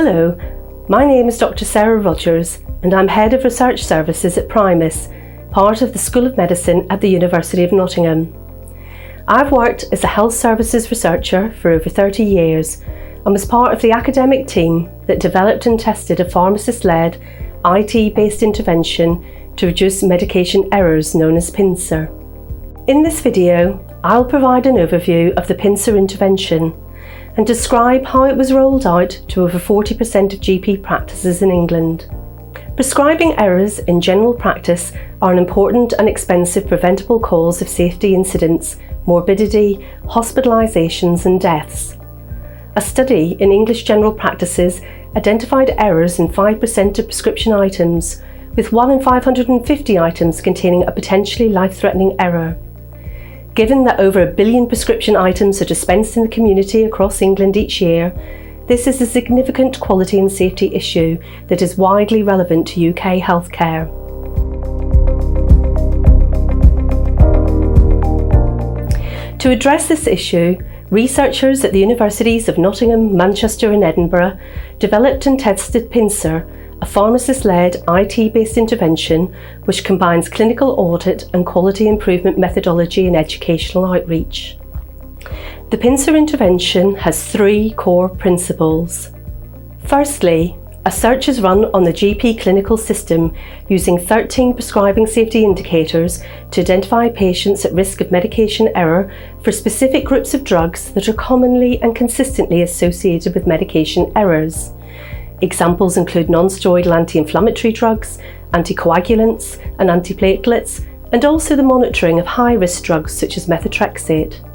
Hello, my name is Dr. Sarah Rogers and I'm Head of Research Services at Primus, part of the School of Medicine at the University of Nottingham. I've worked as a health services researcher for over 30 years and was part of the academic team that developed and tested a pharmacist-led, IT-based intervention to reduce medication errors known as PINCER. In this video, I'll provide an overview of the PINCER intervention and describe how it was rolled out to over 40% of GP practices in England. Prescribing errors in general practice are an important and expensive preventable cause of safety incidents, morbidity, hospitalisations and deaths. A study in English general practices identified errors in 5% of prescription items, with 1 in 550 items containing a potentially life-threatening error. Given that over 1 billion prescription items are dispensed in the community across England each year, this is a significant quality and safety issue that is widely relevant to UK healthcare. To address this issue, researchers at the Universities of Nottingham, Manchester and Edinburgh developed and tested PINCER, a pharmacist-led IT-based intervention which combines clinical audit and quality improvement methodology and educational outreach. The PINCER intervention has 3 core principles. Firstly, a search is run on the GP clinical system using 13 prescribing safety indicators to identify patients at risk of medication error for specific groups of drugs that are commonly and consistently associated with medication errors. Examples include non-steroidal anti-inflammatory drugs, anticoagulants and antiplatelets, and also the monitoring of high-risk drugs such as methotrexate.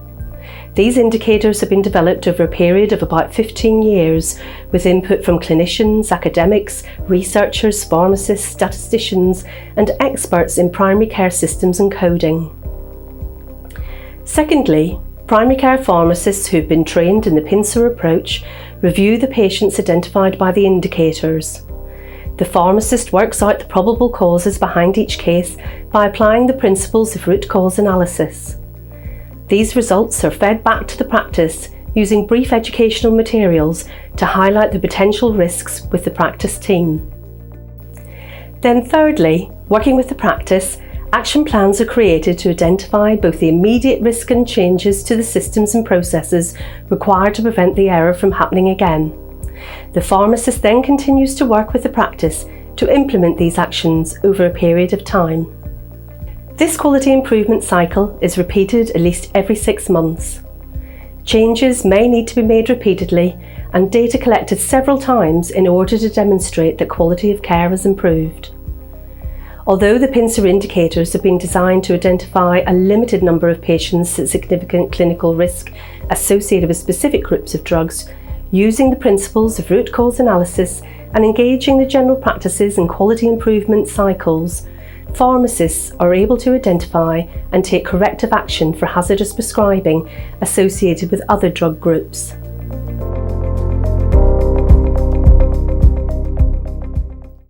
These indicators have been developed over a period of about 15 years with input from clinicians, academics, researchers, pharmacists, statisticians and experts in primary care systems and coding. Secondly, primary care pharmacists who've been trained in the PINCER approach review the patients identified by the indicators. The pharmacist works out the probable causes behind each case by applying the principles of root cause analysis. These results are fed back to the practice using brief educational materials to highlight the potential risks with the practice team. Then thirdly, working with the practice, action plans are created to identify both the immediate risk and changes to the systems and processes required to prevent the error from happening again. The pharmacist then continues to work with the practice to implement these actions over a period of time. This quality improvement cycle is repeated at least every 6 months. Changes may need to be made repeatedly and data collected several times in order to demonstrate that quality of care has improved. Although the PINCER indicators have been designed to identify a limited number of patients at significant clinical risk associated with specific groups of drugs, using the principles of root cause analysis and engaging the general practices and quality improvement cycles, pharmacists are able to identify and take corrective action for hazardous prescribing associated with other drug groups.